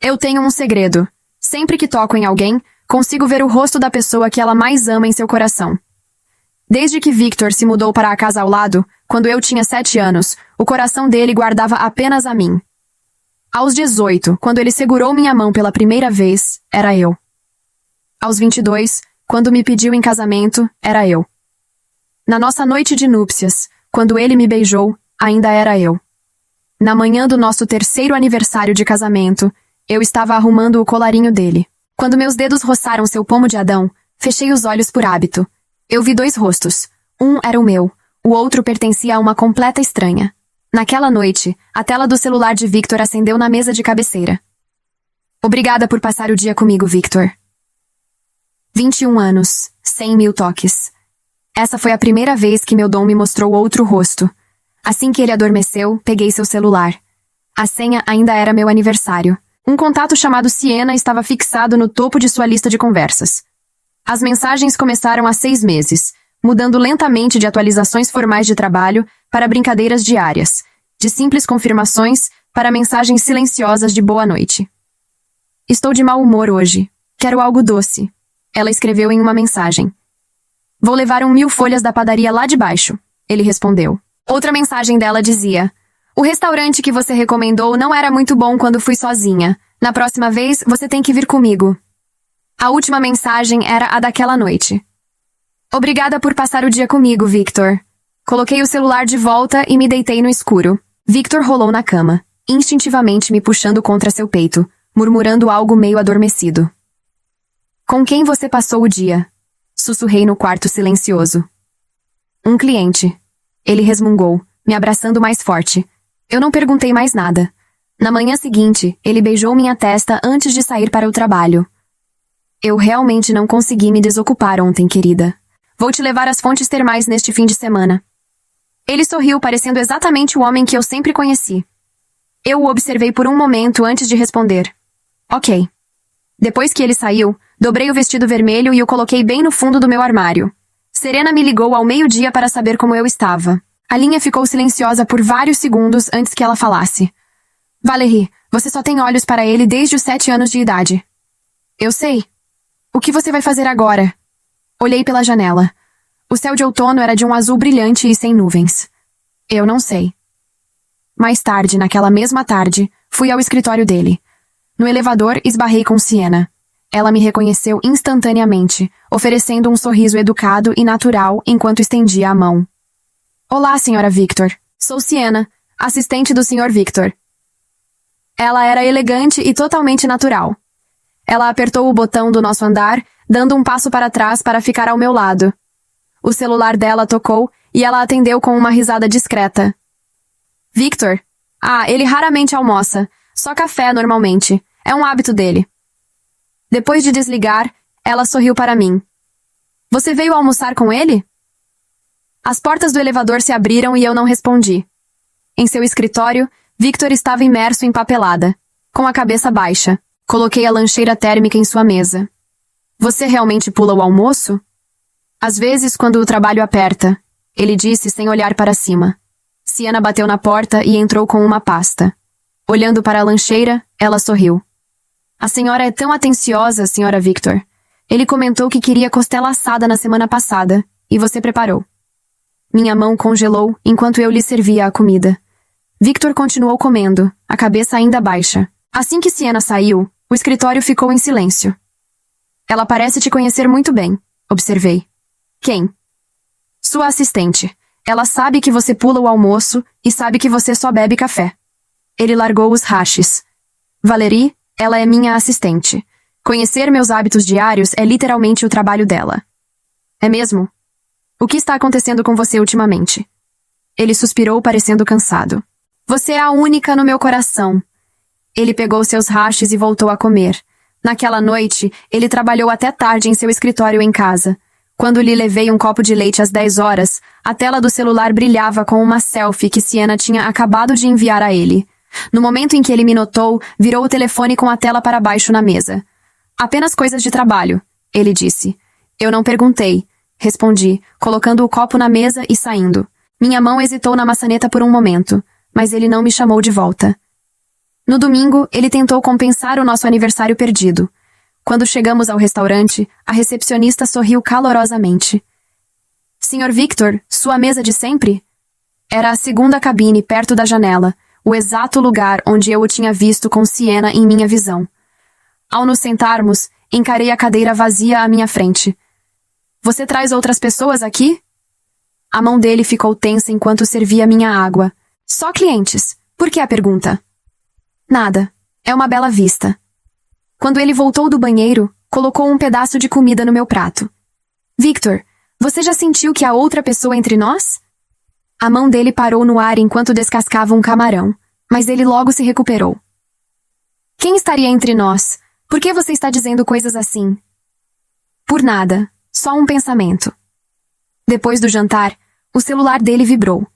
Eu tenho um segredo. Sempre que toco em alguém, consigo ver o rosto da pessoa que ela mais ama em seu coração. Desde que Victor se mudou para a casa ao lado, quando eu tinha 7 anos, o coração dele guardava apenas a mim. Aos 18, quando ele segurou minha mão pela primeira vez, era eu. Aos 22, quando me pediu em casamento, era eu. Na nossa noite de núpcias, quando ele me beijou, ainda era eu. Na manhã do nosso 3º aniversário de casamento, eu estava arrumando o colarinho dele. Quando meus dedos roçaram seu pomo de Adão, fechei os olhos por hábito. Eu vi 2 rostos. Um era o meu, o outro pertencia a uma completa estranha. Naquela noite, a tela do celular de Victor acendeu na mesa de cabeceira. Obrigada por passar o dia comigo, Victor. 21 anos, 100.000 toques. Essa foi a primeira vez que meu dom me mostrou outro rosto. Assim que ele adormeceu, peguei seu celular. A senha ainda era meu aniversário. Um contato chamado Siena estava fixado no topo de sua lista de conversas. As mensagens começaram há 6 meses, mudando lentamente de atualizações formais de trabalho para brincadeiras diárias, de simples confirmações para mensagens silenciosas de boa noite. Estou de mau humor hoje. Quero algo doce. Ela escreveu em uma mensagem. Vou levar 1.000 folhas da padaria lá de baixo. Ele respondeu. Outra mensagem dela dizia: o restaurante que você recomendou não era muito bom quando fui sozinha. Na próxima vez, você tem que vir comigo. A última mensagem era a daquela noite. Obrigada por passar o dia comigo, Victor. Coloquei o celular de volta e me deitei no escuro. Victor rolou na cama, instintivamente me puxando contra seu peito, murmurando algo meio adormecido. Com quem você passou o dia? Sussurrei no quarto silencioso. Um cliente. Ele resmungou, me abraçando mais forte. Eu não perguntei mais nada. Na manhã seguinte, ele beijou minha testa antes de sair para o trabalho. Eu realmente não consegui me desocupar ontem, querida. Vou te levar às fontes termais neste fim de semana. Ele sorriu, parecendo exatamente o homem que eu sempre conheci. Eu o observei por um momento antes de responder. Ok. Depois que ele saiu, dobrei o vestido vermelho e o coloquei bem no fundo do meu armário. Serena me ligou ao meio-dia para saber como eu estava. A linha ficou silenciosa por vários segundos antes que ela falasse. Valerie, você só tem olhos para ele desde os 7 anos de idade. Eu sei. O que você vai fazer agora? Olhei pela janela. O céu de outono era de um azul brilhante e sem nuvens. Eu não sei. Mais tarde, naquela mesma tarde, fui ao escritório dele. No elevador, esbarrei com Siena. Ela me reconheceu instantaneamente, oferecendo um sorriso educado e natural enquanto estendia a mão. Olá, Sra. Victor. Sou Siena, assistente do Sr. Victor. Ela era elegante e totalmente natural. Ela apertou o botão do nosso andar, dando um passo para trás para ficar ao meu lado. O celular dela tocou e ela atendeu com uma risada discreta. Victor? Ah, ele raramente almoça. Só café, normalmente. É um hábito dele. Depois de desligar, ela sorriu para mim. Você veio almoçar com ele? As portas do elevador se abriram e eu não respondi. Em seu escritório, Victor estava imerso em papelada, com a cabeça baixa. Coloquei a lancheira térmica em sua mesa. Você realmente pula o almoço? Às vezes, quando o trabalho aperta, ele disse sem olhar para cima. Siena bateu na porta e entrou com uma pasta. Olhando para a lancheira, ela sorriu. A senhora é tão atenciosa, Sra. Victor. Ele comentou que queria costela assada na semana passada, e você preparou. Minha mão congelou enquanto eu lhe servia a comida. Victor continuou comendo, a cabeça ainda baixa. Assim que Siena saiu, o escritório ficou em silêncio. Ela parece te conhecer muito bem, observei. Quem? Sua assistente. Ela sabe que você pula o almoço e sabe que você só bebe café. Ele largou os hashes. Valerie, ela é minha assistente. Conhecer meus hábitos diários é literalmente o trabalho dela. É mesmo? O que está acontecendo com você ultimamente? Ele suspirou, parecendo cansado. Você é a única no meu coração. Ele pegou seus hashes e voltou a comer. Naquela noite, ele trabalhou até tarde em seu escritório em casa. Quando lhe levei um copo de leite às 10 horas, a tela do celular brilhava com uma selfie que Siena tinha acabado de enviar a ele. No momento em que ele me notou, virou o telefone com a tela para baixo na mesa. Apenas coisas de trabalho, ele disse. Eu não perguntei, respondi, colocando o copo na mesa e saindo. Minha mão hesitou na maçaneta por um momento, mas ele não me chamou de volta. No domingo, ele tentou compensar o nosso aniversário perdido. Quando chegamos ao restaurante, a recepcionista sorriu calorosamente. Sr. Victor, sua mesa de sempre? Era a segunda cabine perto da janela, o exato lugar onde eu o tinha visto com Sienna em minha visão. Ao nos sentarmos, encarei a cadeira vazia à minha frente. Você traz outras pessoas aqui? A mão dele ficou tensa enquanto servia minha água. Só clientes. Por que a pergunta? Nada. É uma bela vista. Quando ele voltou do banheiro, colocou um pedaço de comida no meu prato. Victor, você já sentiu que há outra pessoa entre nós? A mão dele parou no ar enquanto descascava um camarão, mas ele logo se recuperou. Quem estaria entre nós? Por que você está dizendo coisas assim? Por nada. Só um pensamento. Depois do jantar, o celular dele vibrou.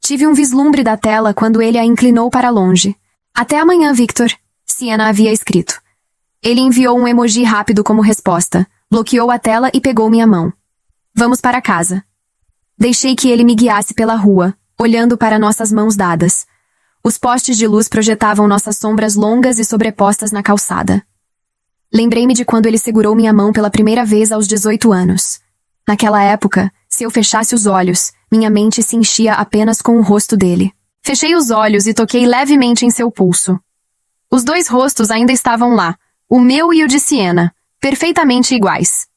Tive um vislumbre da tela quando ele a inclinou para longe. Até amanhã, Victor, Sienna havia escrito. Ele enviou um emoji rápido como resposta, bloqueou a tela e pegou minha mão. Vamos para casa. Deixei que ele me guiasse pela rua, olhando para nossas mãos dadas. Os postes de luz projetavam nossas sombras longas e sobrepostas na calçada. Lembrei-me de quando ele segurou minha mão pela primeira vez aos 18 anos. Naquela época, se eu fechasse os olhos, minha mente se enchia apenas com o rosto dele. Fechei os olhos e toquei levemente em seu pulso. Os dois rostos ainda estavam lá, o meu e o de Sienna, perfeitamente iguais.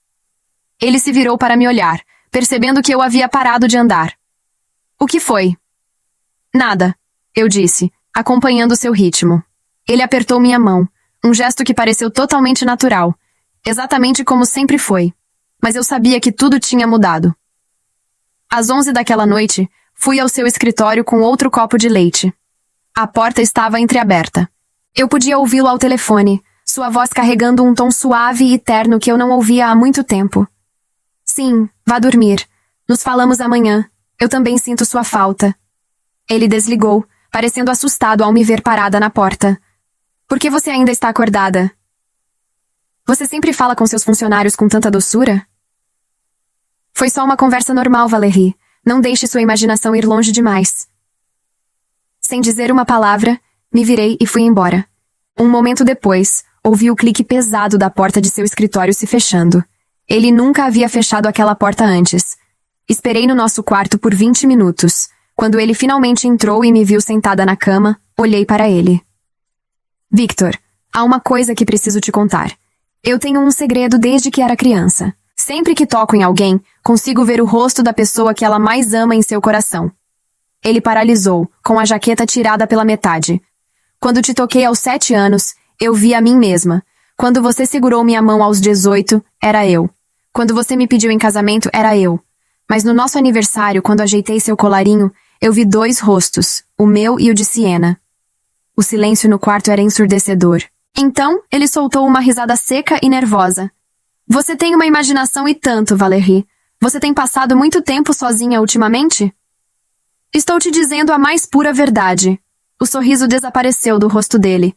Ele se virou para me olhar, percebendo que eu havia parado de andar. O que foi? Nada, eu disse, acompanhando seu ritmo. Ele apertou minha mão, um gesto que pareceu totalmente natural, exatamente como sempre foi. Mas eu sabia que tudo tinha mudado. Às 11 daquela noite, fui ao seu escritório com outro copo de leite. A porta estava entreaberta. Eu podia ouvi-lo ao telefone, sua voz carregando um tom suave e terno que eu não ouvia há muito tempo. Sim, vá dormir. Nos falamos amanhã. Eu também sinto sua falta. Ele desligou, parecendo assustado ao me ver parada na porta. Por que você ainda está acordada? Você sempre fala com seus funcionários com tanta doçura? Foi só uma conversa normal, Valérie. Não deixe sua imaginação ir longe demais. Sem dizer uma palavra, me virei e fui embora. Um momento depois, ouvi o clique pesado da porta de seu escritório se fechando. Ele nunca havia fechado aquela porta antes. Esperei no nosso quarto por 20 minutos. Quando ele finalmente entrou e me viu sentada na cama, olhei para ele. Victor, há uma coisa que preciso te contar. Eu tenho um segredo desde que era criança. Sempre que toco em alguém, consigo ver o rosto da pessoa que ela mais ama em seu coração. Ele paralisou, com a jaqueta tirada pela metade. Quando te toquei aos 7 anos, eu vi a mim mesma. Quando você segurou minha mão aos 18, era eu. Quando você me pediu em casamento, era eu. Mas no nosso aniversário, quando ajeitei seu colarinho, eu vi 2 rostos, o meu e o de Sienna. O silêncio no quarto era ensurdecedor. Então, ele soltou uma risada seca e nervosa. Você tem uma imaginação e tanto, Valérie. Você tem passado muito tempo sozinha ultimamente? Estou te dizendo a mais pura verdade. O sorriso desapareceu do rosto dele.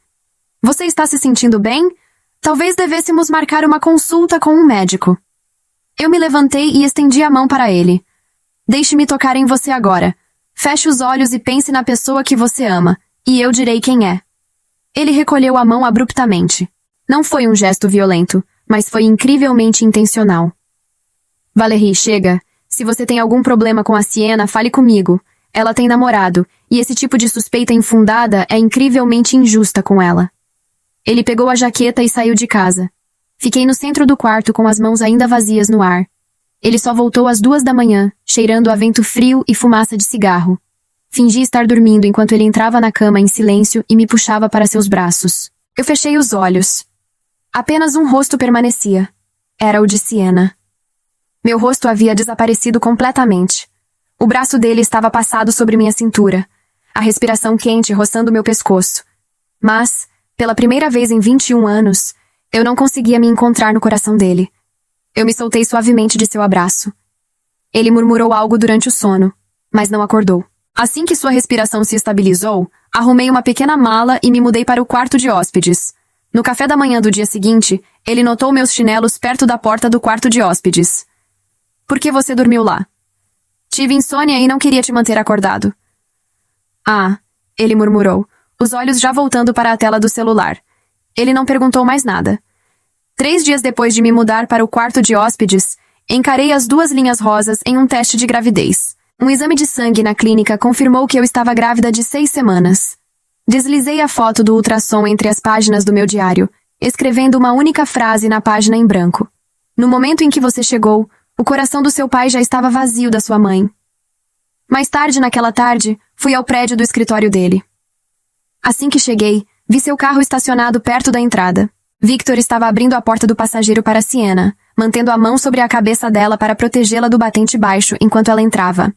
Você está se sentindo bem? Talvez devêssemos marcar uma consulta com um médico. Eu me levantei e estendi a mão para ele. Deixe-me tocar em você agora. Feche os olhos e pense na pessoa que você ama, e eu direi quem é. Ele recolheu a mão abruptamente. Não foi um gesto violento, mas foi incrivelmente intencional. Valérie, chega. Se você tem algum problema com a Sienna, fale comigo. Ela tem namorado, e esse tipo de suspeita infundada é incrivelmente injusta com ela. Ele pegou a jaqueta e saiu de casa. Fiquei no centro do quarto com as mãos ainda vazias no ar. Ele só voltou às 2 da manhã, cheirando a vento frio e fumaça de cigarro. Fingi estar dormindo enquanto ele entrava na cama em silêncio e me puxava para seus braços. Eu fechei os olhos. Apenas um rosto permanecia. Era o de Sienna. Meu rosto havia desaparecido completamente. O braço dele estava passado sobre minha cintura, a respiração quente roçando meu pescoço. Mas, pela primeira vez em 21 anos, eu não conseguia me encontrar no coração dele. Eu me soltei suavemente de seu abraço. Ele murmurou algo durante o sono, mas não acordou. Assim que sua respiração se estabilizou, arrumei uma pequena mala e me mudei para o quarto de hóspedes. No café da manhã do dia seguinte, ele notou meus chinelos perto da porta do quarto de hóspedes. Por que você dormiu lá? Tive insônia e não queria te manter acordado. Ah, ele murmurou. os olhos já voltando para a tela do celular. Ele não perguntou mais nada. 3 dias depois de me mudar para o quarto de hóspedes, encarei as 2 linhas rosas em um teste de gravidez. Um exame de sangue na clínica confirmou que eu estava grávida de 6 semanas. Deslizei a foto do ultrassom entre as páginas do meu diário, escrevendo uma única frase na página em branco. No momento em que você chegou, o coração do seu pai já estava vazio da sua mãe. Mais tarde naquela tarde, fui ao prédio do escritório dele. Assim que cheguei, vi seu carro estacionado perto da entrada. Victor estava abrindo a porta do passageiro para Sienna, mantendo a mão sobre a cabeça dela para protegê-la do batente baixo enquanto ela entrava.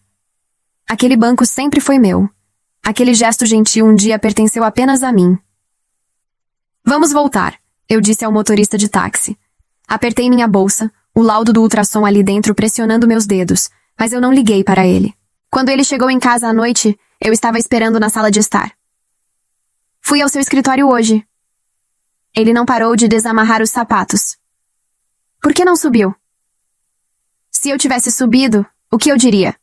Aquele banco sempre foi meu. Aquele gesto gentil um dia pertenceu apenas a mim. Vamos voltar, eu disse ao motorista de táxi. Apertei minha bolsa, o laudo do ultrassom ali dentro pressionando meus dedos, mas eu não liguei para ele. Quando ele chegou em casa à noite, eu estava esperando na sala de estar. Fui ao seu escritório hoje. Ele não parou de desamarrar os sapatos. Por que não subiu? Se eu tivesse subido, o que eu diria?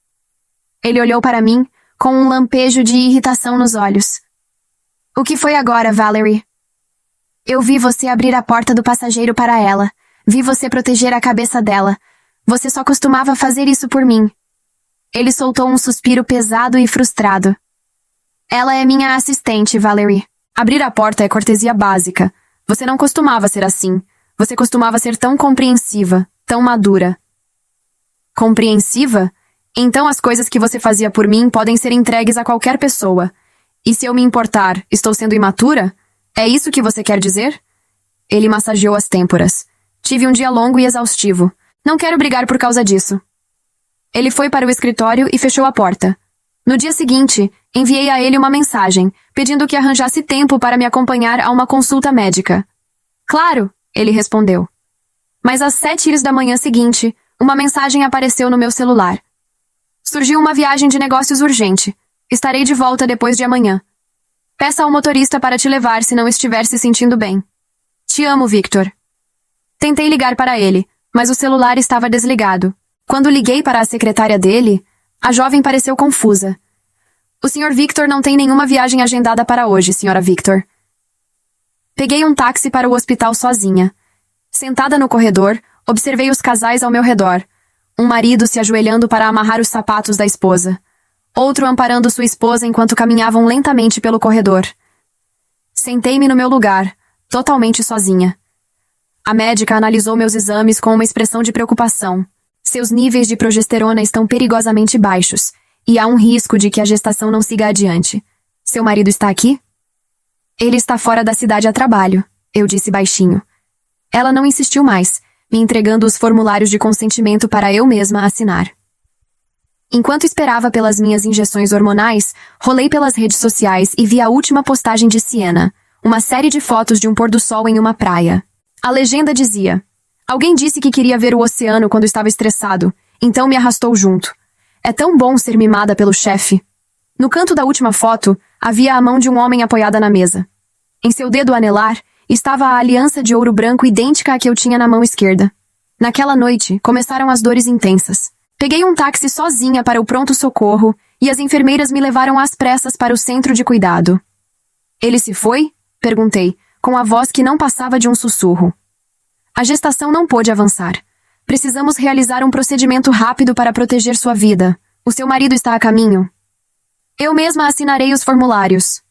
Ele olhou para mim, com um lampejo de irritação nos olhos. O que foi agora, Valerie? Eu vi você abrir a porta do passageiro para ela. Vi você proteger a cabeça dela. Você só costumava fazer isso por mim. Ele soltou um suspiro pesado e frustrado. Ela é minha assistente, Valerie. Abrir a porta é cortesia básica. Você não costumava ser assim. Você costumava ser tão compreensiva, tão madura. Compreensiva? Então as coisas que você fazia por mim podem ser entregues a qualquer pessoa. E se eu me importar, estou sendo imatura? É isso que você quer dizer? Ele massageou as têmporas. Tive um dia longo e exaustivo. Não quero brigar por causa disso. Ele foi para o escritório e fechou a porta. No dia seguinte, enviei a ele uma mensagem, pedindo que arranjasse tempo para me acompanhar a uma consulta médica. Claro, ele respondeu. Mas às 7h da manhã seguinte, uma mensagem apareceu no meu celular. Surgiu uma viagem de negócios urgente. Estarei de volta depois de amanhã. Peça ao motorista para te levar se não estiver se sentindo bem. Te amo, Victor. Tentei ligar para ele, mas o celular estava desligado. Quando liguei para a secretária dele, a jovem pareceu confusa. O Sr. Victor não tem nenhuma viagem agendada para hoje, Sra. Victor. Peguei um táxi para o hospital sozinha. Sentada no corredor, observei os casais ao meu redor. Um marido se ajoelhando para amarrar os sapatos da esposa. Outro amparando sua esposa enquanto caminhavam lentamente pelo corredor. Sentei-me no meu lugar, totalmente sozinha. A médica analisou meus exames com uma expressão de preocupação. Seus níveis de progesterona estão perigosamente baixos, e há um risco de que a gestação não siga adiante. Seu marido está aqui? Ele está fora da cidade a trabalho, eu disse baixinho. Ela não insistiu mais, me entregando os formulários de consentimento para eu mesma assinar. Enquanto esperava pelas minhas injeções hormonais, rolei pelas redes sociais e vi a última postagem de Sienna, uma série de fotos de um pôr-do-sol em uma praia. A legenda dizia: alguém disse que queria ver o oceano quando estava estressado, então me arrastou junto. É tão bom ser mimada pelo chefe. No canto da última foto, havia a mão de um homem apoiada na mesa. Em seu dedo anelar, estava a aliança de ouro branco idêntica à que eu tinha na mão esquerda. Naquela noite, começaram as dores intensas. Peguei um táxi sozinha para o pronto-socorro e as enfermeiras me levaram às pressas para o centro de cuidado. Ele se foi? Perguntei, com a voz que não passava de um sussurro. A gestação não pôde avançar. Precisamos realizar um procedimento rápido para proteger sua vida. O seu marido está a caminho. Eu mesma assinarei os formulários.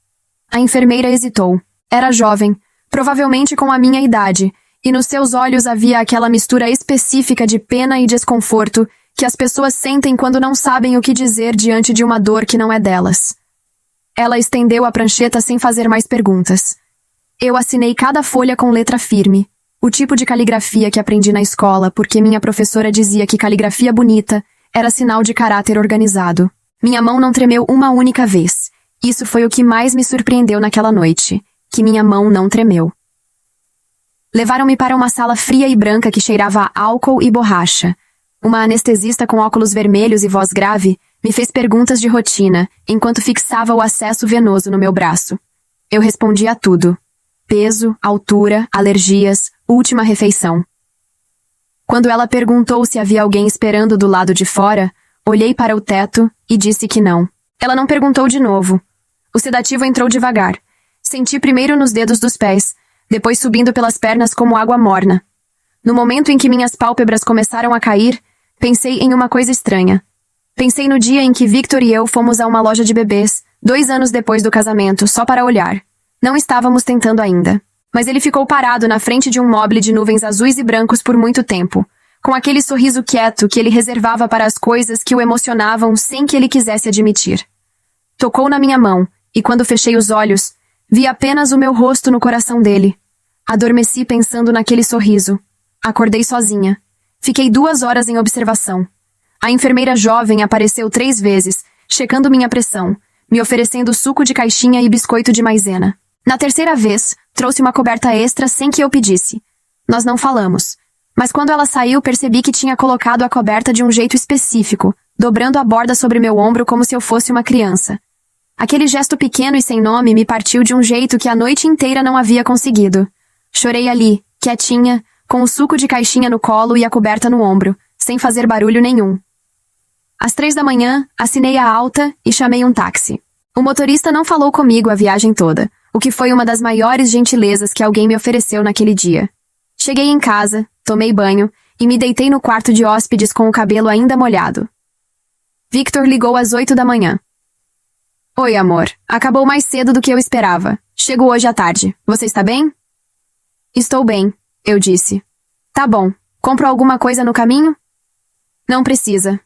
A enfermeira hesitou. Era jovem, provavelmente com a minha idade, e nos seus olhos havia aquela mistura específica de pena e desconforto que as pessoas sentem quando não sabem o que dizer diante de uma dor que não é delas. Ela estendeu a prancheta sem fazer mais perguntas. Eu assinei cada folha com letra firme, o tipo de caligrafia que aprendi na escola porque minha professora dizia que caligrafia bonita era sinal de caráter organizado. Minha mão não tremeu uma única vez. Isso foi o que mais me surpreendeu naquela noite, que minha mão não tremeu. Levaram-me para uma sala fria e branca que cheirava a álcool e borracha. Uma anestesista com óculos vermelhos e voz grave me fez perguntas de rotina, enquanto fixava o acesso venoso no meu braço. Eu respondia a tudo. Peso, altura, alergias, última refeição. Quando ela perguntou se havia alguém esperando do lado de fora, olhei para o teto e disse que não. Ela não perguntou de novo. O sedativo entrou devagar. Senti primeiro nos dedos dos pés, depois subindo pelas pernas como água morna. No momento em que minhas pálpebras começaram a cair, pensei em uma coisa estranha. Pensei no dia em que Victor e eu fomos a uma loja de bebês, 2 anos depois do casamento, só para olhar. Não estávamos tentando ainda. Mas ele ficou parado na frente de um mobile de nuvens azuis e brancos por muito tempo, com aquele sorriso quieto que ele reservava para as coisas que o emocionavam sem que ele quisesse admitir. Tocou na minha mão, e quando fechei os olhos, vi apenas o meu rosto no coração dele. Adormeci pensando naquele sorriso. Acordei sozinha. Fiquei 2 horas em observação. A enfermeira jovem apareceu 3 vezes, checando minha pressão, me oferecendo suco de caixinha e biscoito de maisena. Na terceira vez, trouxe uma coberta extra sem que eu pedisse. Nós não falamos. Mas quando ela saiu, percebi que tinha colocado a coberta de um jeito específico, dobrando a borda sobre meu ombro como se eu fosse uma criança. Aquele gesto pequeno e sem nome me partiu de um jeito que a noite inteira não havia conseguido. Chorei ali, quietinha, com o suco de caixinha no colo e a coberta no ombro, sem fazer barulho nenhum. Às 3 da manhã, assinei a alta e chamei um táxi. O motorista não falou comigo a viagem toda, o que foi uma das maiores gentilezas que alguém me ofereceu naquele dia. Cheguei em casa, tomei banho e me deitei no quarto de hóspedes com o cabelo ainda molhado. Victor ligou às 8 da manhã. Oi, amor. Acabou mais cedo do que eu esperava. Chego hoje à tarde. Você está bem? Estou bem, eu disse. Tá bom. Compro alguma coisa no caminho? Não precisa.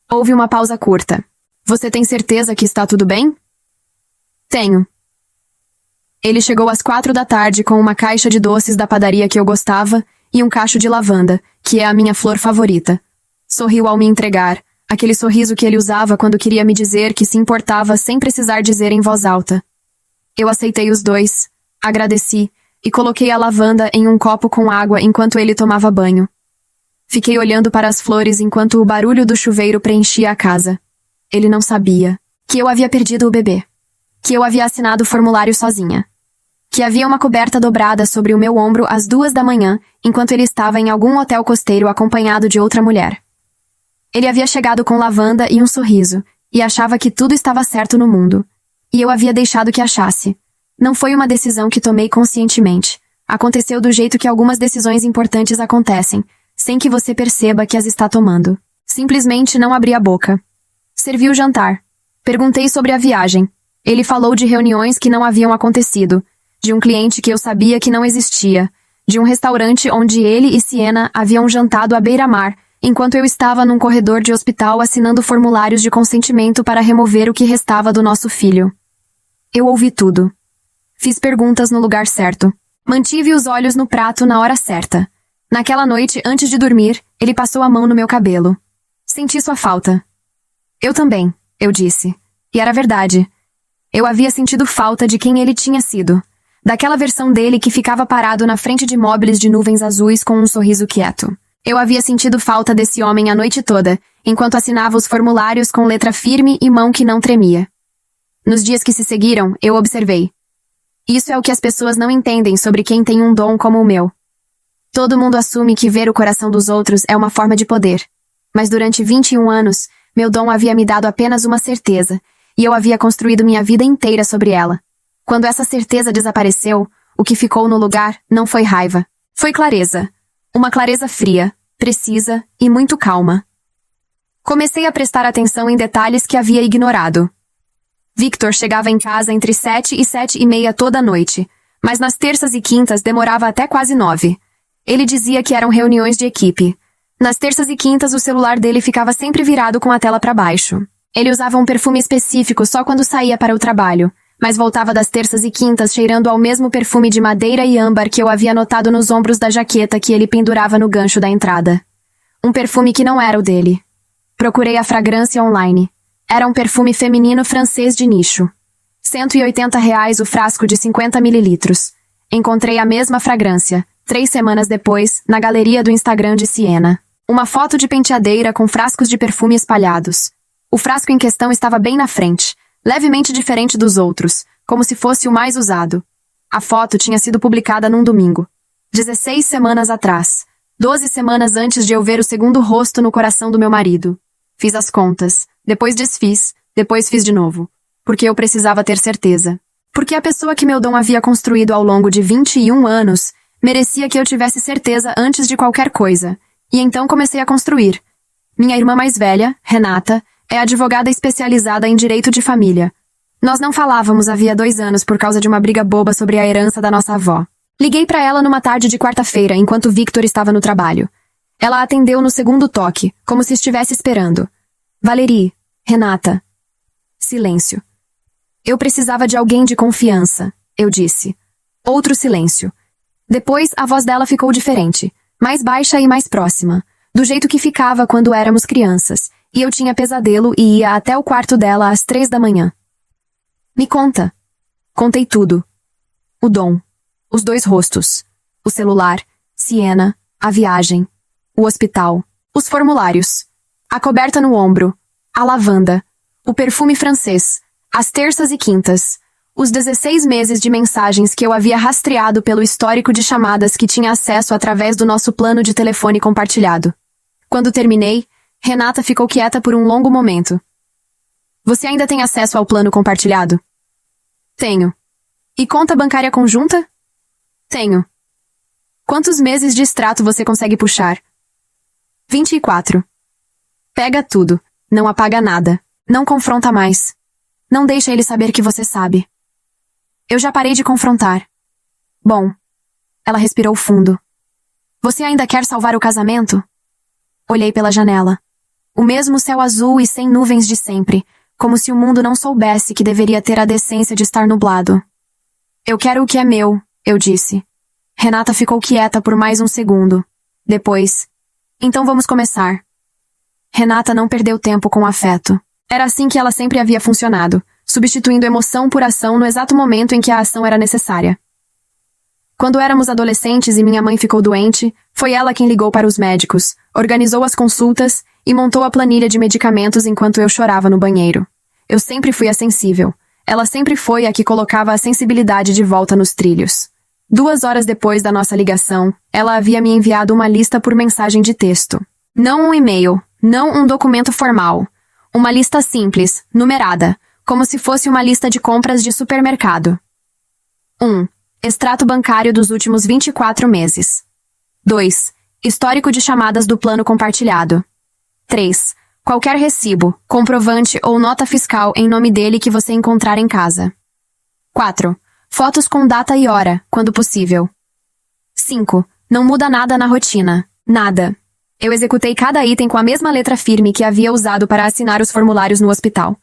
Houve uma pausa curta. Você tem certeza que está tudo bem? Tenho. Ele chegou às 4 da tarde com uma caixa de doces da padaria que eu gostava e um cacho de lavanda, que é a minha flor favorita. Sorriu ao me entregar, aquele sorriso que ele usava quando queria me dizer que se importava sem precisar dizer em voz alta. Eu aceitei os 2, agradeci e coloquei a lavanda em um copo com água enquanto ele tomava banho. Fiquei olhando para as flores enquanto o barulho do chuveiro preenchia a casa. Ele não sabia que eu havia perdido o bebê, que eu havia assinado o formulário sozinha, que havia uma coberta dobrada sobre o meu ombro às 2 da manhã, enquanto ele estava em algum hotel costeiro acompanhado de outra mulher. Ele havia chegado com lavanda e um sorriso, e achava que tudo estava certo no mundo. E eu havia deixado que achasse. Não foi uma decisão que tomei conscientemente. Aconteceu do jeito que algumas decisões importantes acontecem, sem que você perceba que as está tomando. Simplesmente não abri a boca. Servi o jantar. Perguntei sobre a viagem. Ele falou de reuniões que não haviam acontecido, de um cliente que eu sabia que não existia, de um restaurante onde ele e Siena haviam jantado à beira-mar, enquanto eu estava num corredor de hospital assinando formulários de consentimento para remover o que restava do nosso filho. Eu ouvi tudo. Fiz perguntas no lugar certo. Mantive os olhos no prato na hora certa. Naquela noite, antes de dormir, ele passou a mão no meu cabelo. Senti sua falta. Eu também, eu disse. E era verdade. Eu havia sentido falta de quem ele tinha sido. Daquela versão dele que ficava parado na frente de móveis de nuvens azuis com um sorriso quieto. Eu havia sentido falta desse homem a noite toda, enquanto assinava os formulários com letra firme e mão que não tremia. Nos dias que se seguiram, eu observei. Isso é o que as pessoas não entendem sobre quem tem um dom como o meu. Todo mundo assume que ver o coração dos outros é uma forma de poder. Mas durante 21 anos, meu dom havia me dado apenas uma certeza, e eu havia construído minha vida inteira sobre ela. Quando essa certeza desapareceu, o que ficou no lugar não foi raiva. Foi clareza. Uma clareza fria, precisa e muito calma. Comecei a prestar atenção em detalhes que havia ignorado. Victor chegava em casa entre 7 e 7:30 toda noite, mas nas terças e quintas demorava até quase 9. Ele dizia que eram reuniões de equipe. Nas terças e quintas o celular dele ficava sempre virado com a tela para baixo. Ele usava um perfume específico só quando saía para o trabalho, mas voltava das terças e quintas cheirando ao mesmo perfume de madeira e âmbar que eu havia notado nos ombros da jaqueta que ele pendurava no gancho da entrada. Um perfume que não era o dele. Procurei a fragrância online. Era um perfume feminino francês de nicho. R$ 180 o frasco de 50 mililitros. Encontrei a mesma fragrância, 3 semanas depois, na galeria do Instagram de Siena. Uma foto de penteadeira com frascos de perfume espalhados. O frasco em questão estava bem na frente, levemente diferente dos outros, como se fosse o mais usado. A foto tinha sido publicada num domingo. 16 semanas atrás. 12 semanas antes de eu ver o segundo rosto no coração do meu marido. Fiz as contas, depois desfiz, depois fiz de novo. Porque eu precisava ter certeza. Porque a pessoa que meu dom havia construído ao longo de 21 anos merecia que eu tivesse certeza antes de qualquer coisa. E então comecei a construir. Minha irmã mais velha, Renata, é advogada especializada em direito de família. Nós não falávamos havia 2 anos por causa de uma briga boba sobre a herança da nossa avó. Liguei para ela numa tarde de quarta-feira, enquanto Victor estava no trabalho. Ela atendeu no segundo toque, como se estivesse esperando. Valerie, Renata. Silêncio. Eu precisava de alguém de confiança, eu disse. Outro silêncio. Depois, a voz dela ficou diferente, mais baixa e mais próxima, do jeito que ficava quando éramos crianças, e eu tinha pesadelo e ia até o quarto dela às 3 da manhã. Me conta. Contei tudo. O dom. Os 2 rostos. O celular. Siena. A viagem. O hospital. Os formulários. A coberta no ombro. A lavanda. O perfume francês. As terças e quintas. Os 16 meses de mensagens que eu havia rastreado pelo histórico de chamadas que tinha acesso através do nosso plano de telefone compartilhado. Quando terminei, Renata ficou quieta por um longo momento. Você ainda tem acesso ao plano compartilhado? Tenho. E conta bancária conjunta? Tenho. Quantos meses de extrato você consegue puxar? 24. Pega tudo. Não apaga nada. Não confronta mais. Não deixa ele saber que você sabe. Eu já parei de confrontar. Bom. Ela respirou fundo. Você ainda quer salvar o casamento? Olhei pela janela. O mesmo céu azul e sem nuvens de sempre, como se o mundo não soubesse que deveria ter a decência de estar nublado. Eu quero o que é meu, eu disse. Renata ficou quieta por mais um segundo. Depois, então vamos começar. Renata não perdeu tempo com afeto. Era assim que ela sempre havia funcionado, substituindo emoção por ação no exato momento em que a ação era necessária. Quando éramos adolescentes e minha mãe ficou doente, foi ela quem ligou para os médicos, organizou as consultas e montou a planilha de medicamentos enquanto eu chorava no banheiro. Eu sempre fui a sensível. Ela sempre foi a que colocava a sensibilidade de volta nos trilhos. 2 horas depois da nossa ligação, ela havia me enviado uma lista por mensagem de texto. Não um e-mail, não um documento formal. Uma lista simples, numerada, como se fosse uma lista de compras de supermercado. 1. Extrato bancário dos últimos 24 meses. 2. Histórico de chamadas do plano compartilhado. 3. Qualquer recibo, comprovante ou nota fiscal em nome dele que você encontrar em casa. 4. Fotos com data e hora, quando possível. 5. Não muda nada na rotina. Nada. Eu executei cada item com a mesma letra firme que havia usado para assinar os formulários no hospital.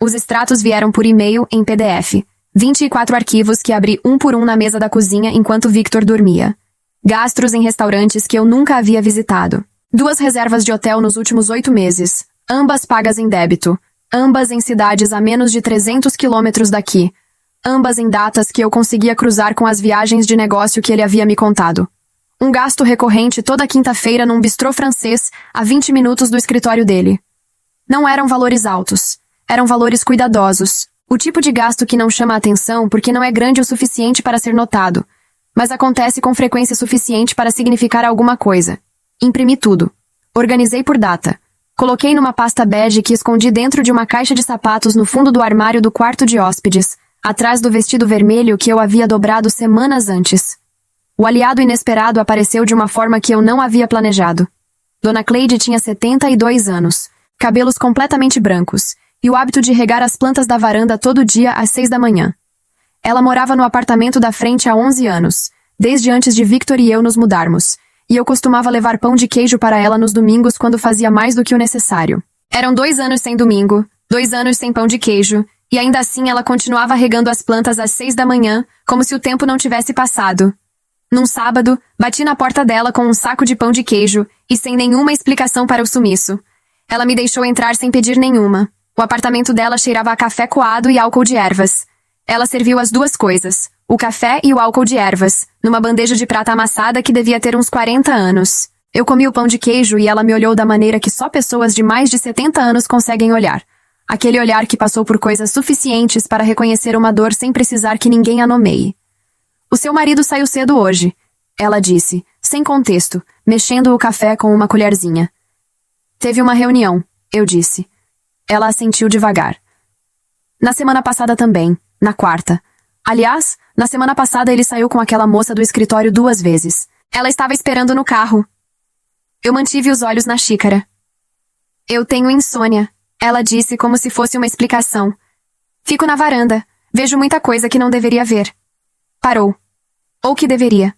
Os extratos vieram por e-mail em PDF. 24 arquivos que abri um por um na mesa da cozinha enquanto Victor dormia. Gastos em restaurantes que eu nunca havia visitado. 2 reservas de hotel nos últimos 8 meses, ambas pagas em débito, ambas em cidades a menos de 300 quilômetros daqui, ambas em datas que eu conseguia cruzar com as viagens de negócio que ele havia me contado. Um gasto recorrente toda quinta-feira num bistrô francês a 20 minutos do escritório dele. Não eram valores altos, eram valores cuidadosos, o tipo de gasto que não chama a atenção porque não é grande o suficiente para ser notado, mas acontece com frequência suficiente para significar alguma coisa. Imprimi tudo. Organizei por data. Coloquei numa pasta bege que escondi dentro de uma caixa de sapatos no fundo do armário do quarto de hóspedes, atrás do vestido vermelho que eu havia dobrado semanas antes. O aliado inesperado apareceu de uma forma que eu não havia planejado. Dona Cleide tinha 72 anos, cabelos completamente brancos, e o hábito de regar as plantas da varanda todo dia às 6 da manhã. Ela morava no apartamento da frente há 11 anos, desde antes de Victor e eu nos mudarmos, e eu costumava levar pão de queijo para ela nos domingos quando fazia mais do que o necessário. Eram 2 anos sem domingo, 2 anos sem pão de queijo, e ainda assim ela continuava regando as plantas às 6 da manhã, como se o tempo não tivesse passado. Num sábado, bati na porta dela com um saco de pão de queijo, e sem nenhuma explicação para o sumiço. Ela me deixou entrar sem pedir nenhuma. O apartamento dela cheirava a café coado e álcool de ervas. Ela serviu as 2 coisas, o café e o álcool de ervas, numa bandeja de prata amassada que devia ter uns 40 anos. Eu comi o pão de queijo e ela me olhou da maneira que só pessoas de mais de 70 anos conseguem olhar. Aquele olhar que passou por coisas suficientes para reconhecer uma dor sem precisar que ninguém a nomeie. O seu marido saiu cedo hoje, ela disse, sem contexto, mexendo o café com uma colherzinha. Teve uma reunião, eu disse. Ela assentiu devagar. Na semana passada também, na quarta. Aliás, na semana passada ele saiu com aquela moça do escritório 2 vezes. Ela estava esperando no carro. Eu mantive os olhos na xícara. Eu tenho insônia, ela disse como se fosse uma explicação. Fico na varanda. Vejo muita coisa que não deveria ver. Parou. Ou que deveria.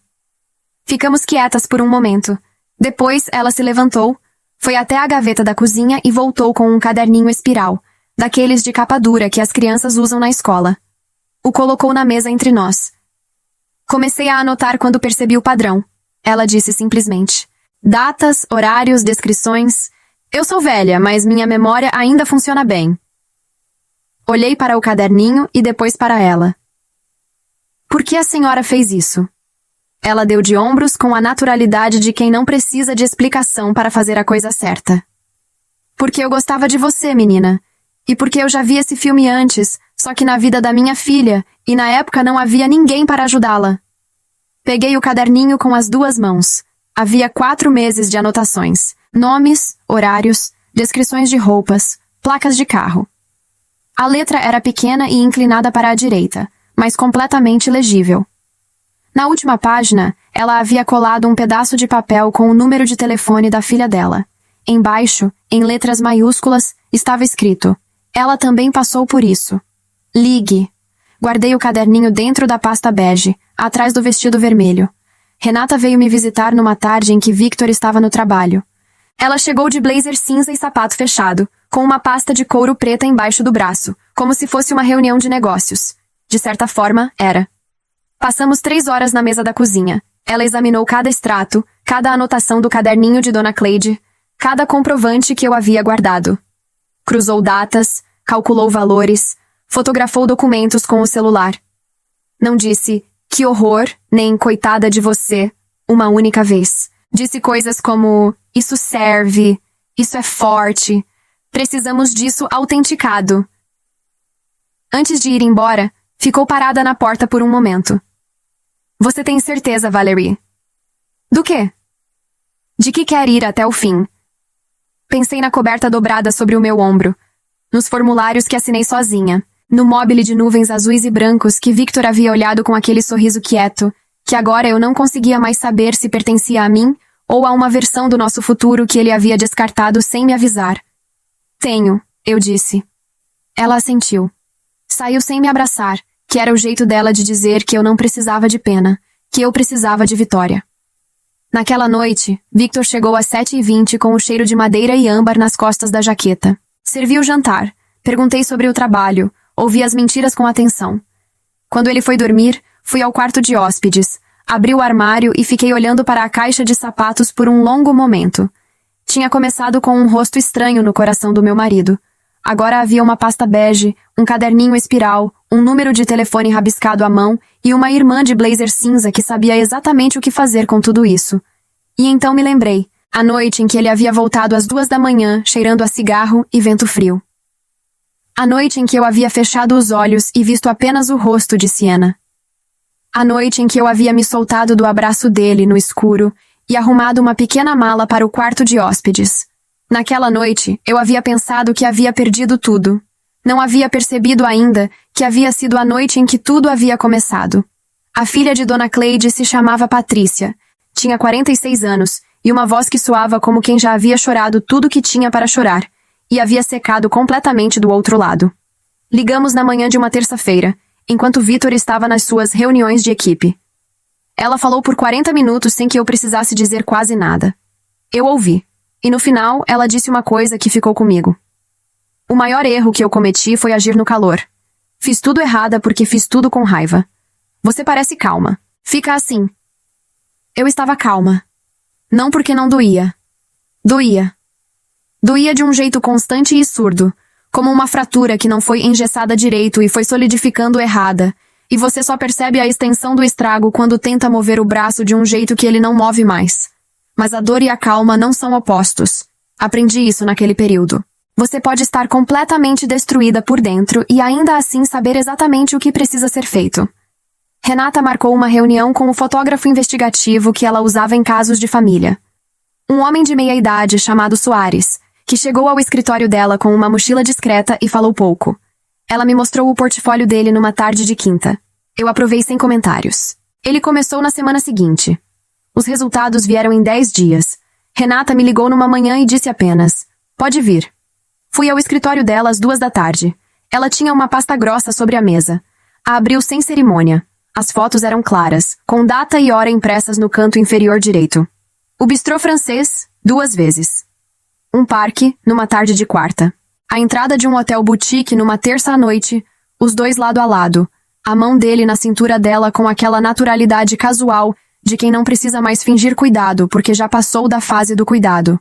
Ficamos quietas por um momento. Depois, ela se levantou, foi até a gaveta da cozinha e voltou com um caderninho espiral, daqueles de capa dura que as crianças usam na escola. O colocou na mesa entre nós. Comecei a anotar quando percebi o padrão. Ela disse simplesmente. Datas, horários, descrições. Eu sou velha, mas minha memória ainda funciona bem. Olhei para o caderninho e depois para ela. Por que a senhora fez isso? Ela deu de ombros com a naturalidade de quem não precisa de explicação para fazer a coisa certa. Porque eu gostava de você, menina. E porque eu já vi esse filme antes, só que na vida da minha filha, e na época não havia ninguém para ajudá-la. Peguei o caderninho com as 2 mãos. Havia 4 meses de anotações. Nomes, horários, descrições de roupas, placas de carro. A letra era pequena e inclinada para a direita, mas completamente legível. Na última página, ela havia colado um pedaço de papel com o número de telefone da filha dela. Embaixo, em letras maiúsculas, estava escrito: ela também passou por isso. Ligue. Guardei o caderninho dentro da pasta bege, atrás do vestido vermelho. Renata veio me visitar numa tarde em que Victor estava no trabalho. Ela chegou de blazer cinza e sapato fechado, com uma pasta de couro preta embaixo do braço, como se fosse uma reunião de negócios. De certa forma, era. Passamos 3 horas na mesa da cozinha. Ela examinou cada extrato, cada anotação do caderninho de Dona Cleide, cada comprovante que eu havia guardado. Cruzou datas, calculou valores, fotografou documentos com o celular. Não disse, que horror, nem coitada de você, uma única vez. Disse coisas como, isso serve, isso é forte, precisamos disso autenticado. Antes de ir embora, ficou parada na porta por um momento. Você tem certeza, Valerie? Do quê? De que quer ir até o fim? Pensei na coberta dobrada sobre o meu ombro, nos formulários que assinei sozinha, no mobile de nuvens azuis e brancos que Victor havia olhado com aquele sorriso quieto, que agora eu não conseguia mais saber se pertencia a mim ou a uma versão do nosso futuro que ele havia descartado sem me avisar. Tenho, eu disse. Ela assentiu. Saiu sem me abraçar, que era o jeito dela de dizer que eu não precisava de pena, que eu precisava de vitória. Naquela noite, Victor chegou às 7h20 com o cheiro de madeira e âmbar nas costas da jaqueta. Servi o jantar, perguntei sobre o trabalho, ouvi as mentiras com atenção. Quando ele foi dormir, fui ao quarto de hóspedes, abri o armário e fiquei olhando para a caixa de sapatos por um longo momento. Tinha começado com um rosto estranho no coração do meu marido. Agora havia uma pasta bege, um caderninho espiral, um número de telefone rabiscado à mão e uma irmã de blazer cinza que sabia exatamente o que fazer com tudo isso. E então me lembrei, a noite em que ele havia voltado às 2 da manhã, cheirando a cigarro e vento frio. A noite em que eu havia fechado os olhos e visto apenas o rosto de Sienna. A noite em que eu havia me soltado do abraço dele no escuro e arrumado uma pequena mala para o quarto de hóspedes. Naquela noite, eu havia pensado que havia perdido tudo. Não havia percebido ainda que havia sido a noite em que tudo havia começado. A filha de Dona Cleide se chamava Patrícia. Tinha 46 anos e uma voz que soava como quem já havia chorado tudo que tinha para chorar e havia secado completamente do outro lado. Ligamos na manhã de uma terça-feira, enquanto Victor estava nas suas reuniões de equipe. Ela falou por 40 minutos sem que eu precisasse dizer quase nada. Eu ouvi. E no final, ela disse uma coisa que ficou comigo. O maior erro que eu cometi foi agir no calor. Fiz tudo errada porque fiz tudo com raiva. Você parece calma. Fica assim. Eu estava calma. Não porque não doía. Doía. Doía de um jeito constante e surdo, como uma fratura que não foi engessada direito e foi solidificando errada, e você só percebe a extensão do estrago quando tenta mover o braço de um jeito que ele não move mais. Mas a dor e a calma não são opostos. Aprendi isso naquele período. Você pode estar completamente destruída por dentro e ainda assim saber exatamente o que precisa ser feito. Renata marcou uma reunião com o fotógrafo investigativo que ela usava em casos de família. Um homem de meia-idade chamado Soares, que chegou ao escritório dela com uma mochila discreta e falou pouco. Ela me mostrou o portfólio dele numa tarde de quinta. Eu aprovei sem comentários. Ele começou na semana seguinte. Os resultados vieram em 10 dias. Renata me ligou numa manhã e disse apenas: "Pode vir." Fui ao escritório dela às 2 da tarde. Ela tinha uma pasta grossa sobre a mesa. A abriu sem cerimônia. As fotos eram claras, com data e hora impressas no canto inferior direito. O bistrô francês, 2 vezes. Um parque, numa tarde de quarta. A entrada de um hotel boutique numa terça à noite, os dois lado a lado, a mão dele na cintura dela com aquela naturalidade casual de quem não precisa mais fingir cuidado porque já passou da fase do cuidado.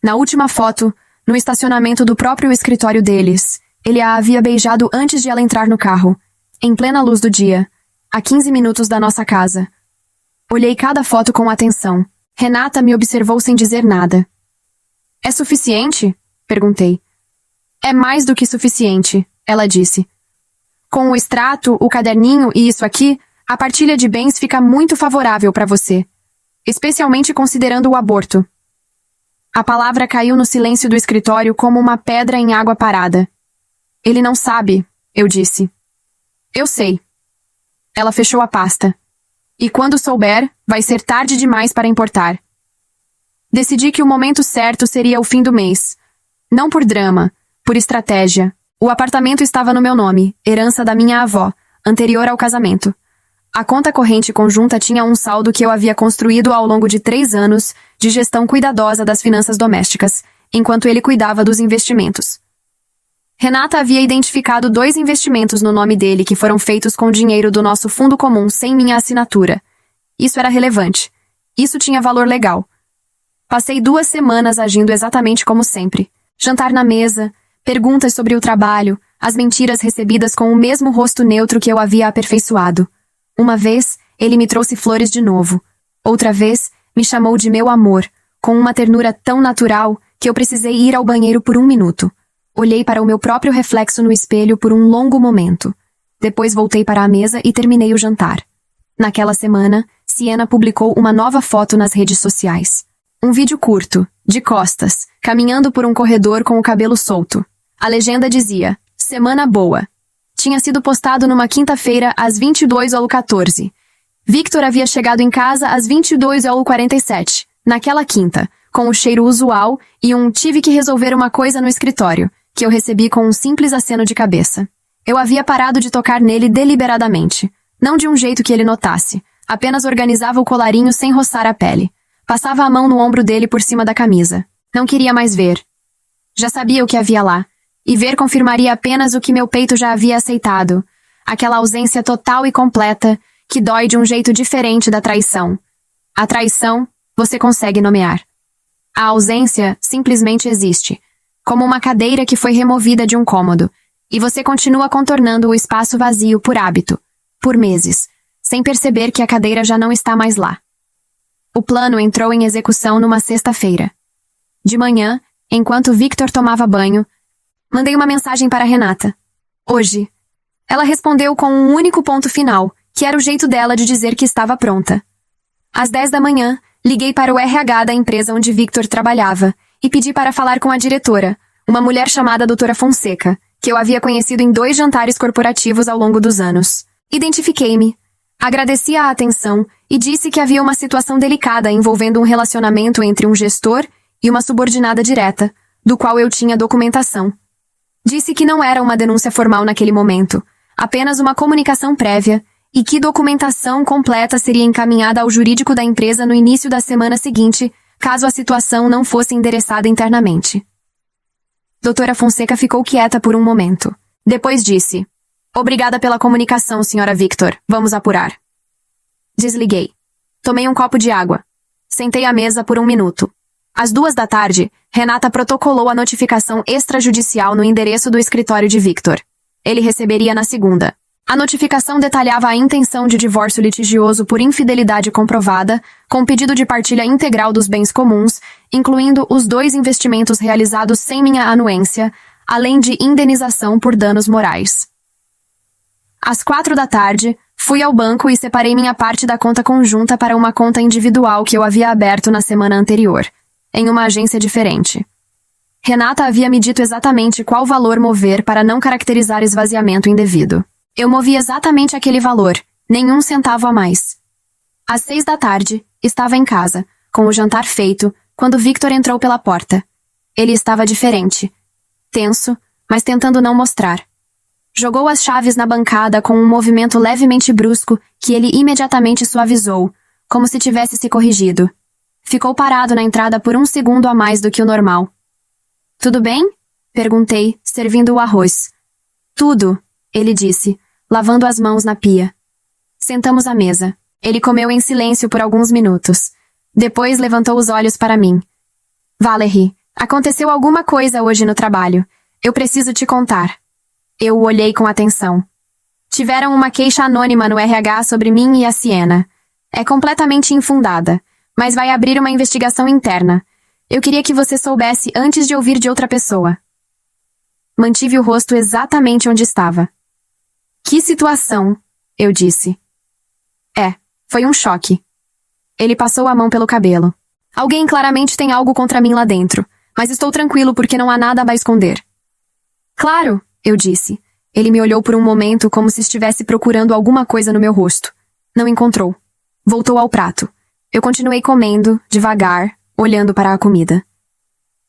Na última foto, no estacionamento do próprio escritório deles, ele a havia beijado antes de ela entrar no carro, em plena luz do dia, a 15 minutos da nossa casa. Olhei cada foto com atenção. Renata me observou sem dizer nada. "É suficiente?" perguntei. "É mais do que suficiente", ela disse. "Com o extrato, o caderninho e isso aqui, a partilha de bens fica muito favorável para você. Especialmente considerando o aborto." A palavra caiu no silêncio do escritório como uma pedra em água parada. "Ele não sabe", eu disse. "Eu sei." Ela fechou a pasta. "E quando souber, vai ser tarde demais para importar." Decidi que o momento certo seria o fim do mês. Não por drama, por estratégia. O apartamento estava no meu nome, herança da minha avó, anterior ao casamento. A conta corrente conjunta tinha um saldo que eu havia construído ao longo de 3 anos de gestão cuidadosa das finanças domésticas, enquanto ele cuidava dos investimentos. Renata havia identificado 2 investimentos no nome dele que foram feitos com dinheiro do nosso fundo comum sem minha assinatura. Isso era relevante. Isso tinha valor legal. Passei 2 semanas agindo exatamente como sempre. Jantar na mesa, perguntas sobre o trabalho, as mentiras recebidas com o mesmo rosto neutro que eu havia aperfeiçoado. Uma vez, ele me trouxe flores de novo. Outra vez, me chamou de meu amor, com uma ternura tão natural que eu precisei ir ao banheiro por 1 minuto. Olhei para o meu próprio reflexo no espelho por um longo momento. Depois voltei para a mesa e terminei o jantar. Naquela semana, Siena publicou uma nova foto nas redes sociais. Um vídeo curto, de costas, caminhando por um corredor com o cabelo solto. A legenda dizia: "Semana boa." Tinha sido postado numa quinta-feira às 22h14. Victor havia chegado em casa às 22h47, naquela quinta, com o cheiro usual e tive que resolver uma coisa no escritório, que eu recebi com um simples aceno de cabeça. Eu havia parado de tocar nele deliberadamente, não de um jeito que ele notasse, apenas organizava o colarinho sem roçar a pele. Passava a mão no ombro dele por cima da camisa. Não queria mais ver. Já sabia o que havia lá. E ver confirmaria apenas o que meu peito já havia aceitado. Aquela ausência total e completa que dói de um jeito diferente da traição. A traição, você consegue nomear. A ausência simplesmente existe, como uma cadeira que foi removida de um cômodo, e você continua contornando o espaço vazio por hábito, por meses, sem perceber que a cadeira já não está mais lá. O plano entrou em execução numa sexta-feira. De manhã, enquanto Victor tomava banho, mandei uma mensagem para Renata. "Hoje." Ela respondeu com um único ponto final, que era o jeito dela de dizer que estava pronta. Às 10 da manhã, liguei para o RH da empresa onde Victor trabalhava e pedi para falar com a diretora, uma mulher chamada Doutora Fonseca, que eu havia conhecido em 2 jantares corporativos ao longo dos anos. Identifiquei-me. Agradeci a atenção e disse que havia uma situação delicada envolvendo um relacionamento entre um gestor e uma subordinada direta, do qual eu tinha documentação. Disse que não era uma denúncia formal naquele momento, apenas uma comunicação prévia, e que documentação completa seria encaminhada ao jurídico da empresa no início da semana seguinte, caso a situação não fosse endereçada internamente. Doutora Fonseca ficou quieta por um momento. Depois disse: "Obrigada pela comunicação, Sra. Victor. Vamos apurar." Desliguei. Tomei um copo de água. Sentei à mesa por 1 minuto. Às 2 da tarde, Renata protocolou a notificação extrajudicial no endereço do escritório de Victor. Ele receberia na segunda. A notificação detalhava a intenção de divórcio litigioso por infidelidade comprovada, com pedido de partilha integral dos bens comuns, incluindo os 2 investimentos realizados sem minha anuência, além de indenização por danos morais. Às 4 da tarde, fui ao banco e separei minha parte da conta conjunta para uma conta individual que eu havia aberto na semana anterior, em uma agência diferente. Renata havia me dito exatamente qual valor mover para não caracterizar esvaziamento indevido. Eu movi exatamente aquele valor, nenhum centavo a mais. Às 6 da tarde, estava em casa, com o jantar feito, quando Victor entrou pela porta. Ele estava diferente. Tenso, mas tentando não mostrar. Jogou as chaves na bancada com um movimento levemente brusco que ele imediatamente suavizou, como se tivesse se corrigido. Ficou parado na entrada por um segundo a mais do que o normal. "Tudo bem?" perguntei, servindo o arroz. "Tudo", ele disse, lavando as mãos na pia. Sentamos à mesa. Ele comeu em silêncio por alguns minutos. Depois levantou os olhos para mim. "Valerie, aconteceu alguma coisa hoje no trabalho. Eu preciso te contar." Eu o olhei com atenção. "Tiveram uma queixa anônima no RH sobre mim e a Sienna. É completamente infundada, mas vai abrir uma investigação interna. Eu queria que você soubesse antes de ouvir de outra pessoa." Mantive o rosto exatamente onde estava. "Que situação?" eu disse. Foi um choque." Ele passou a mão pelo cabelo. "Alguém claramente tem algo contra mim lá dentro, mas estou tranquilo porque não há nada a esconder." "Claro", eu disse. Ele me olhou por um momento como se estivesse procurando alguma coisa no meu rosto. Não encontrou. Voltou ao prato. Eu continuei comendo, devagar, olhando para a comida.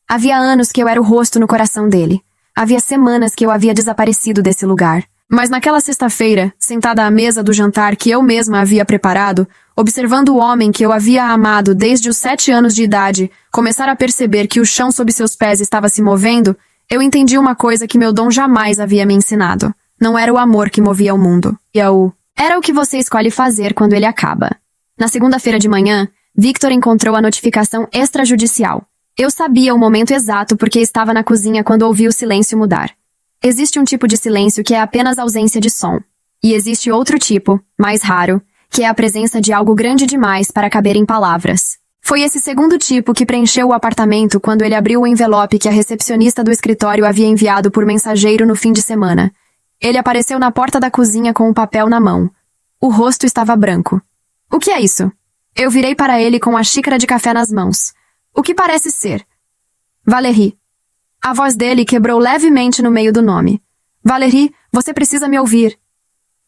Havia anos que eu era o rosto no coração dele. Havia semanas que eu havia desaparecido desse lugar. Mas naquela sexta-feira, sentada à mesa do jantar que eu mesma havia preparado, observando o homem que eu havia amado desde os 7 anos de idade começar a perceber que o chão sob seus pés estava se movendo, eu entendi uma coisa que meu dom jamais havia me ensinado. Não era o amor que movia o mundo. Era o que você escolhe fazer quando ele acaba. Na segunda-feira de manhã, Victor encontrou a notificação extrajudicial. Eu sabia o momento exato porque estava na cozinha quando ouvi o silêncio mudar. Existe um tipo de silêncio que é apenas ausência de som. E existe outro tipo, mais raro, que é a presença de algo grande demais para caber em palavras. Foi esse segundo tipo que preencheu o apartamento quando ele abriu o envelope que a recepcionista do escritório havia enviado por mensageiro no fim de semana. Ele apareceu na porta da cozinha com o papel na mão. O rosto estava branco. "O que é isso?" Eu virei para ele com a xícara de café nas mãos. "O que parece ser?" "Valerie." A voz dele quebrou levemente no meio do nome. "Valerie, você precisa me ouvir."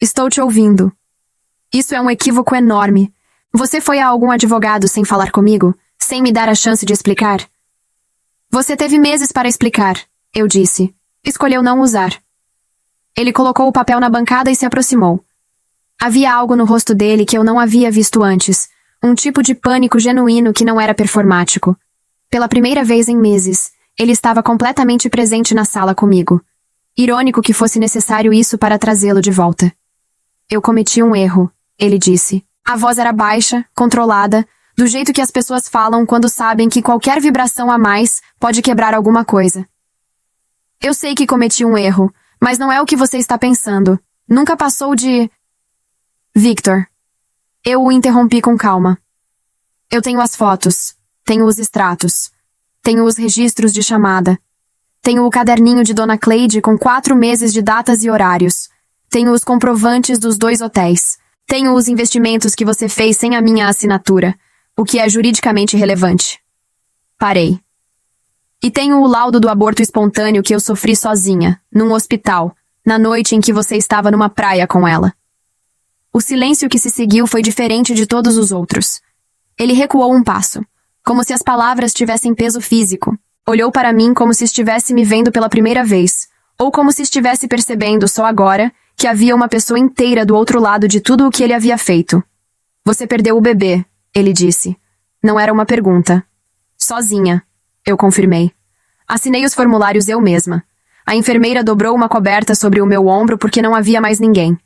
"Estou te ouvindo." "Isso é um equívoco enorme. Você foi a algum advogado sem falar comigo? Sem me dar a chance de explicar?" "Você teve meses para explicar", eu disse. "Escolheu não usar." Ele colocou o papel na bancada e se aproximou. Havia algo no rosto dele que eu não havia visto antes. Um tipo de pânico genuíno que não era performático. Pela primeira vez em meses, ele estava completamente presente na sala comigo. Irônico que fosse necessário isso para trazê-lo de volta. "Eu cometi um erro", ele disse. A voz era baixa, controlada, do jeito que as pessoas falam quando sabem que qualquer vibração a mais pode quebrar alguma coisa. "Eu sei que cometi um erro, mas não é o que você está pensando. Nunca passou de..." "Victor." Eu o interrompi com calma. "Eu tenho as fotos. Tenho os extratos. Tenho os registros de chamada. Tenho o caderninho de Dona Cleide com 4 meses de datas e horários. Tenho os comprovantes dos 2 hotéis. Tenho os investimentos que você fez sem a minha assinatura, o que é juridicamente relevante." Parei. "E tenho o laudo do aborto espontâneo que eu sofri sozinha, num hospital, na noite em que você estava numa praia com ela." O silêncio que se seguiu foi diferente de todos os outros. Ele recuou um passo, como se as palavras tivessem peso físico. Olhou para mim como se estivesse me vendo pela primeira vez, ou como se estivesse percebendo só agora que havia uma pessoa inteira do outro lado de tudo o que ele havia feito. "Você perdeu o bebê", ele disse. Não era uma pergunta. "Sozinha", eu confirmei. Assinei os formulários eu mesma. A enfermeira dobrou uma coberta sobre o meu ombro porque não havia mais ninguém.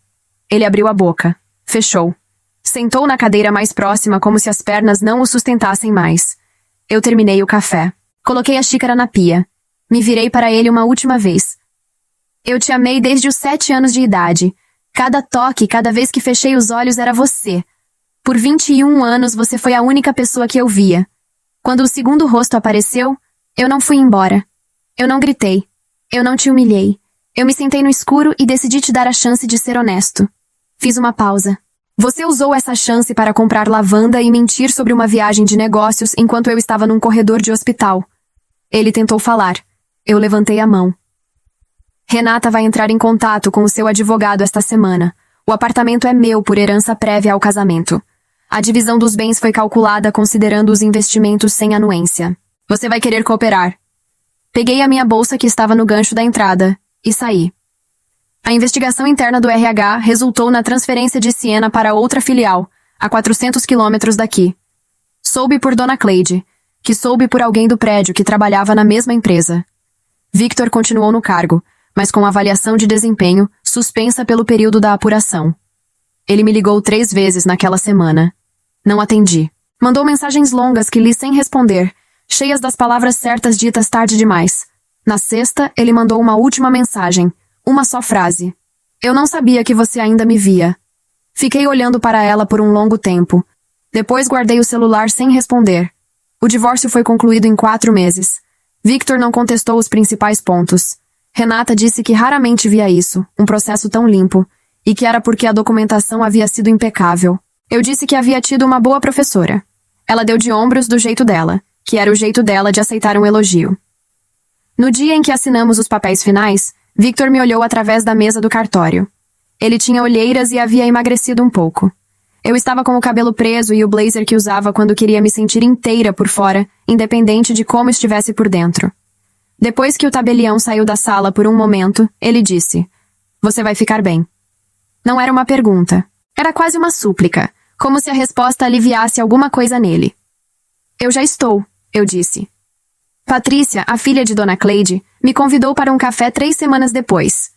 Ele abriu a boca. Fechou. Sentou na cadeira mais próxima como se as pernas não o sustentassem mais. Eu terminei o café. Coloquei a xícara na pia. Me virei para ele uma última vez. "Eu te amei desde os 7 anos de idade. Cada toque, cada vez que fechei os olhos era você. Por 21 anos você foi a única pessoa que eu via. Quando o segundo rosto apareceu, eu não fui embora. Eu não gritei. Eu não te humilhei. Eu me sentei no escuro e decidi te dar a chance de ser honesto. Fiz uma pausa. Você usou essa chance para comprar lavanda e mentir sobre uma viagem de negócios enquanto eu estava num corredor de hospital." Ele tentou falar. Eu levantei a mão. Renata vai entrar em contato com o seu advogado esta semana. O apartamento é meu por herança prévia ao casamento. A divisão dos bens foi calculada considerando os investimentos sem anuência. Você vai querer cooperar. Peguei a minha bolsa que estava no gancho da entrada e saí. A investigação interna do RH resultou na transferência de Siena para outra filial, a 400 quilômetros daqui. Soube por Dona Cleide, que soube por alguém do prédio que trabalhava na mesma empresa. Victor continuou no cargo, mas com avaliação de desempenho suspensa pelo período da apuração. Ele me ligou 3 vezes naquela semana. Não atendi. Mandou mensagens longas que li sem responder, cheias das palavras certas ditas tarde demais. Na sexta, ele mandou uma última mensagem, uma só frase. Eu não sabia que você ainda me via. Fiquei olhando para ela por um longo tempo. Depois guardei o celular sem responder. O divórcio foi concluído em 4 meses. Victor não contestou os principais pontos. Renata disse que raramente via isso, um processo tão limpo, e que era porque a documentação havia sido impecável. Eu disse que havia tido uma boa professora. Ela deu de ombros do jeito dela, que era o jeito dela de aceitar um elogio. No dia em que assinamos os papéis finais, Victor me olhou através da mesa do cartório. Ele tinha olheiras e havia emagrecido um pouco. Eu estava com o cabelo preso e o blazer que usava quando queria me sentir inteira por fora, independente de como estivesse por dentro. Depois que o tabelião saiu da sala por um momento, ele disse: "Você vai ficar bem." Não era uma pergunta. Era quase uma súplica, como se a resposta aliviasse alguma coisa nele. "Eu já estou", eu disse. Patrícia, a filha de Dona Cleide, me convidou para um café 3 semanas depois.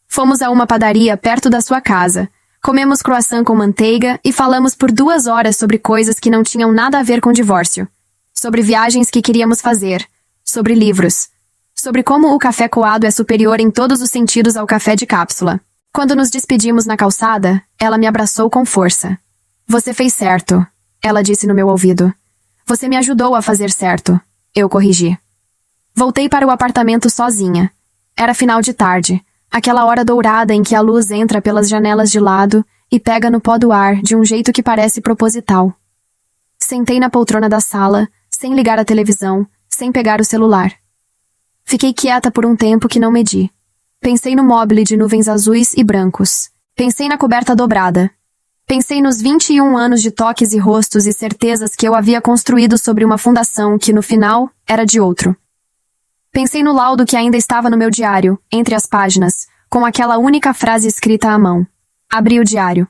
Fomos a uma padaria perto da sua casa, comemos croissant com manteiga e falamos por 2 horas sobre coisas que não tinham nada a ver com o divórcio. Sobre viagens que queríamos fazer, sobre livros, sobre como o café coado é superior em todos os sentidos ao café de cápsula. Quando nos despedimos na calçada, ela me abraçou com força. "Você fez certo", ela disse no meu ouvido. "Você me ajudou a fazer certo", eu corrigi. Voltei para o apartamento sozinha. Era final de tarde, aquela hora dourada em que a luz entra pelas janelas de lado e pega no pó do ar de um jeito que parece proposital. Sentei na poltrona da sala, sem ligar a televisão, sem pegar o celular. Fiquei quieta por um tempo que não medi. Pensei no mobile de nuvens azuis e brancos. Pensei na coberta dobrada. Pensei nos 21 anos de toques e rostos e certezas que eu havia construído sobre uma fundação que, no final, era de outro. Pensei no laudo que ainda estava no meu diário, entre as páginas, com aquela única frase escrita à mão. Abri o diário.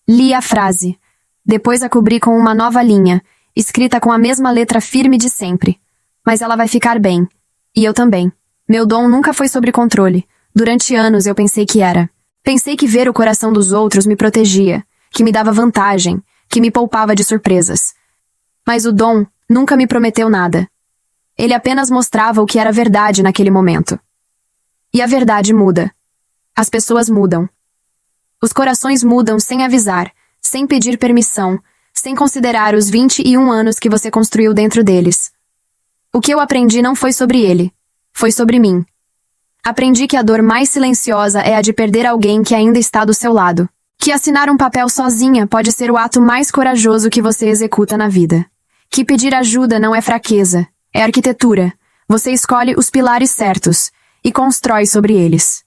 Li a frase. Depois a cobri com uma nova linha, escrita com a mesma letra firme de sempre. Mas ela vai ficar bem. E eu também. Meu dom nunca foi sobre controle. Durante anos eu pensei que era. Pensei que ver o coração dos outros me protegia, que me dava vantagem, que me poupava de surpresas. Mas o dom nunca me prometeu nada. Ele apenas mostrava o que era verdade naquele momento. E a verdade muda. As pessoas mudam. Os corações mudam sem avisar, sem pedir permissão, sem considerar os 21 anos que você construiu dentro deles. O que eu aprendi não foi sobre ele. Foi sobre mim. Aprendi que a dor mais silenciosa é a de perder alguém que ainda está do seu lado. Que assinar um papel sozinha pode ser o ato mais corajoso que você executa na vida. Que pedir ajuda não é fraqueza, é arquitetura. Você escolhe os pilares certos e constrói sobre eles.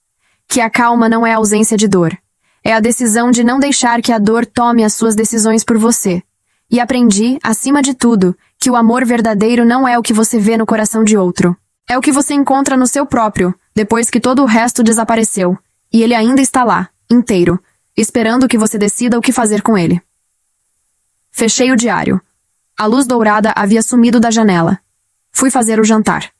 Que a calma não é a ausência de dor. É a decisão de não deixar que a dor tome as suas decisões por você. E aprendi, acima de tudo, que o amor verdadeiro não é o que você vê no coração de outro. É o que você encontra no seu próprio, depois que todo o resto desapareceu. E ele ainda está lá, inteiro, esperando que você decida o que fazer com ele. Fechei o diário. A luz dourada havia sumido da janela. Fui fazer o jantar.